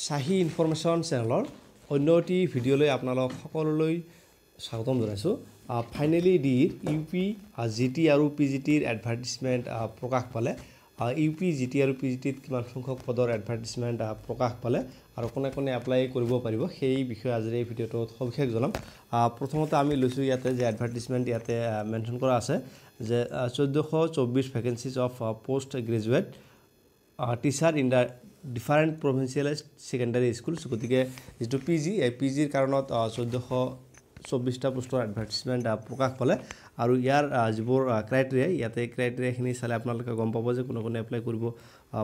শাহী information চেনেলৰ অন্য এটি ভিডিঅ'লৈ আপোনালোক সকলোলৈ স্বাগতম জনাইছোঁ। ফাইনেলি ডিৰ ইউপি জিটি আৰু পিজিটিৰ এডভাৰ্টিজমেণ্ট প্ৰকাশ পালে। ইউপি জিটি আৰু পিজিটিত কিমান সংখ্যক পদৰ এডভাৰ্টিজমেণ্ট প্ৰকাশ পালে আৰু কোনে কোনে এপ্লাই কৰিব পাৰিব সেই বিষয়ে আজিৰ এই ভিডিঅ'টোত সবিশেষ জনাম। প্ৰথমতে আমি লৈছোঁ ইয়াতে যে এডভাৰ্টিজমেণ্ট ইয়াতে মেনশ্যন কৰা আছে যে 1424 vacancies of post graduate teacher in the different provincialised secondary schools. গতিকে যিটো পিজি এই পিজিৰ কাৰণত 1424টা পোষ্টৰ এডভাৰ্টিজমেণ্ট প্ৰকাশ পালে আৰু ইয়াৰ যিবোৰ ক্ৰাইটেৰিয়া ইয়াতে ক্ৰাইটেৰিয়াখিনি চালে আপোনালোকে গম পাব যে কোনে কোনে এপ্লাই কৰিব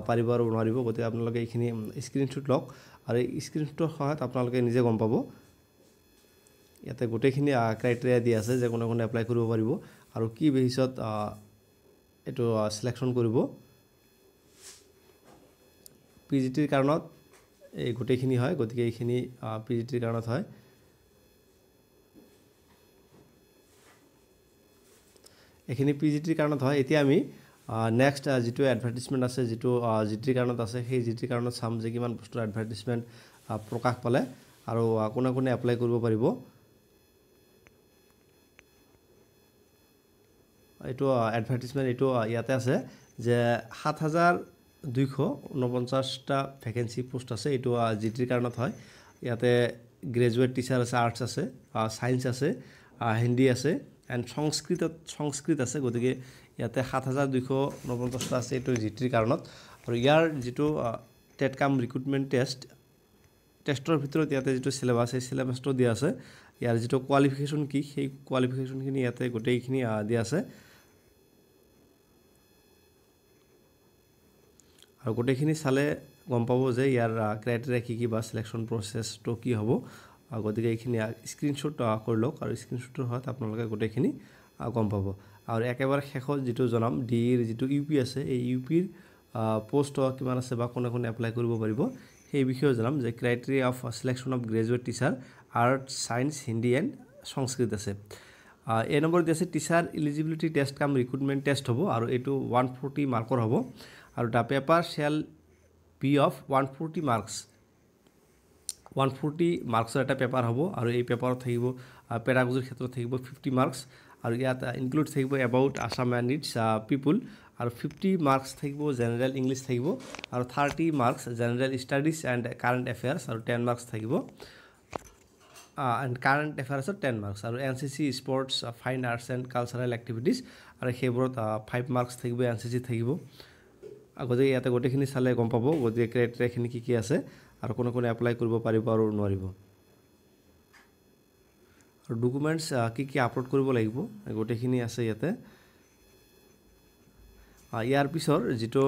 পাৰিব আৰু নোৱাৰিব। গতিকে আপোনালোকে এইখিনি স্ক্ৰীনশ্বট লওক আৰু এই স্ক্ৰীনশ্বটৰ সহায়ত আপোনালোকে নিজে গম পাব। ইয়াতে গোটেইখিনি ক্ৰাইটেৰিয়া দিয়া আছে যে কোনে কোনে এপ্লাই কৰিব পাৰিব আৰু কি বেচিছত এইটো চিলেকশ্যন কৰিব। পিজিটিৰ কাৰণত এই গোটেইখিনি হয়, গতিকে এইখিনি পিজিটিৰ কাৰণত হয়। এইখিনি পিজিটিৰ কাৰণত হয়। এতিয়া আমি নেক্সট যিটো এডভাৰ্টিজমেণ্ট আছে যিটো জিটিৰ কাৰণত আছে সেই জিটিৰ কাৰণত চাম যে কিমান পোষ্টৰ এডভাৰ্টিজমেণ্ট প্ৰকাশ পালে আৰু কোনে কোনে এপ্লাই কৰিব পাৰিব। এইটো এডভাৰ্টিজমেণ্ট এইটো ইয়াতে আছে যে 7249টা ভেকেঞ্চি পোষ্ট আছে। এইটো জিটিৰ কাৰণত হয়। ইয়াতে গ্ৰেজুৱেট টিচাৰ আছে, আৰ্টছ আছে, ছায়েন্স আছে, হিন্দী আছে এণ্ড সংস্কৃত আছে। গতিকে ইয়াতে 7249টা আছে, এইটো জিটিৰ কাৰণত। আৰু ইয়াৰ যিটো টেট কাম ৰিক্ৰুটমেণ্ট টেষ্টৰ ভিতৰত ইয়াতে যিটো চিলেবাছ সেই চিলেবাছটো দিয়া আছে। ইয়াৰ যিটো কোৱালিফিকেশ্যন কি সেই কোৱালিফিকেশ্যনখিনি ইয়াতে গোটেইখিনি দিয়া আছে আৰু গোটেইখিনি চালে গম পাব যে ইয়াৰ ক্ৰাইটেৰিয়া কি বা চিলেকশ্যন প্ৰচেছটো কি হ'ব। গতিকে এইখিনি স্ক্ৰীনশ্বট কৰি লওক আৰু স্ক্ৰীনশ্বটৰ সহায়ত আপোনালোকে গোটেইখিনি গম পাব। আৰু একেবাৰে শেষত যিটো জনাম ডিৰ যিটো ইউপি আছে এই ইউপিৰ পোষ্ট কিমান আছে বা কোনে কোনে এপ্লাই কৰিব পাৰিব সেই বিষয়ে জনাম যে criteria of selection of graduate teacher arts, science, Hindi and Sanskrit আছে। এই নম্বৰ দি আছে teacher eligibility test cum recruitment test হ'ব আৰু এইটো 140 মাৰ্কৰ হ'ব আৰু the paper shall be of 140 marks. 140 মাৰ্কছৰ এটা পেপাৰ হ'ব আৰু এই পেপাৰত থাকিব পেডাগজিৰ ক্ষেত্ৰত থাকিব 50 মাৰ্কছ আৰু ইয়াত ইনক্লুড থাকিব এবাউট আছাম এণ্ড ইটছ পিপুল আৰু 50 মাৰ্কছ থাকিব জেনেৰেল ইংলিছ থাকিব আৰু 30 marks general studies and current affairs আৰু 10 মাৰ্কছ থাকিব এণ্ড কাৰেণ্ট এফেয়াৰ্ছত 10 মাৰ্কছ আৰু NCC sports fine arts and cultural activities আৰু সেইবোৰত 5 মাৰ্কছ থাকিব, NCC থাকিব। গতিকে ইয়াতে গোটেইখিনি চালে গম পাব গতিকে ক্ৰাইটেৰিয়াখিনি কি আছে আৰু কোনে কোনে এপ্লাই কৰিব পাৰিব আৰু নোৱাৰিব আৰু ডকুমেণ্টছ কি আপলোড কৰিব লাগিব গোটেইখিনি আছে ইয়াতে। ইয়াৰ পিছৰ যিটো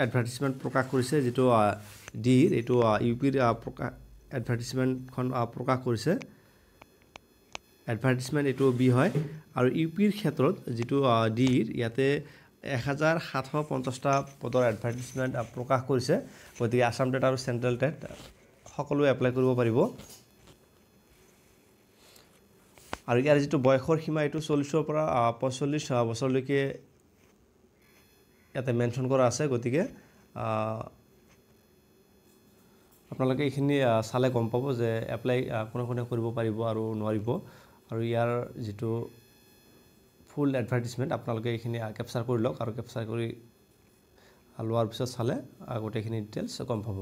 এডভাৰ্টিজমেণ্ট প্ৰকাশ কৰিছে যিটো ডিৰ এইটো ইউপিৰ এডভাৰ্টিজমেণ্টখন প্ৰকাশ কৰিছে। এডভাৰ্টিজমেণ্ট এইটো বি হয় আৰু ইউপিৰ ক্ষেত্ৰত যিটো ডিৰ ইয়াতে 1750টা পদৰ এডভাৰ্টিজমেণ্ট প্ৰকাশ কৰিছে। গতিকে আছাম টেট আৰু চেণ্ট্ৰেল টেট সকলোৱে এপ্লাই কৰিব পাৰিব আৰু ইয়াৰ যিটো বয়সৰ সীমা এইটো 40ৰ পৰা 45 বছৰলৈকে ইয়াতে মেনশ্যন কৰা আছে। গতিকে আপোনালোকে এইখিনি চালে গম পাব যে এপ্লাই কোনে কোনে কৰিব পাৰিব আৰু নোৱাৰিব আৰু ইয়াৰ যিটো ফুল এডভাৰ্টিজমেণ্ট আপোনালোকে এইখিনি কেপচাৰ কৰি লওক আৰু কেপচাৰ কৰি লোৱাৰ পিছত চালে গোটেইখিনি ডিটেইলছ গম পাব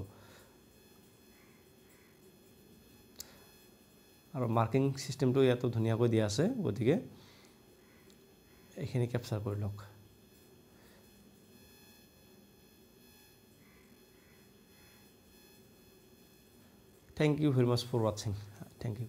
আৰু মাৰ্কিং ছিষ্টেমটো ইয়াতো ধুনীয়াকৈ দিয়া আছে। গতিকে এইখিনি কেপচাৰ কৰি লওক। Thank you very much for watching. Thank you.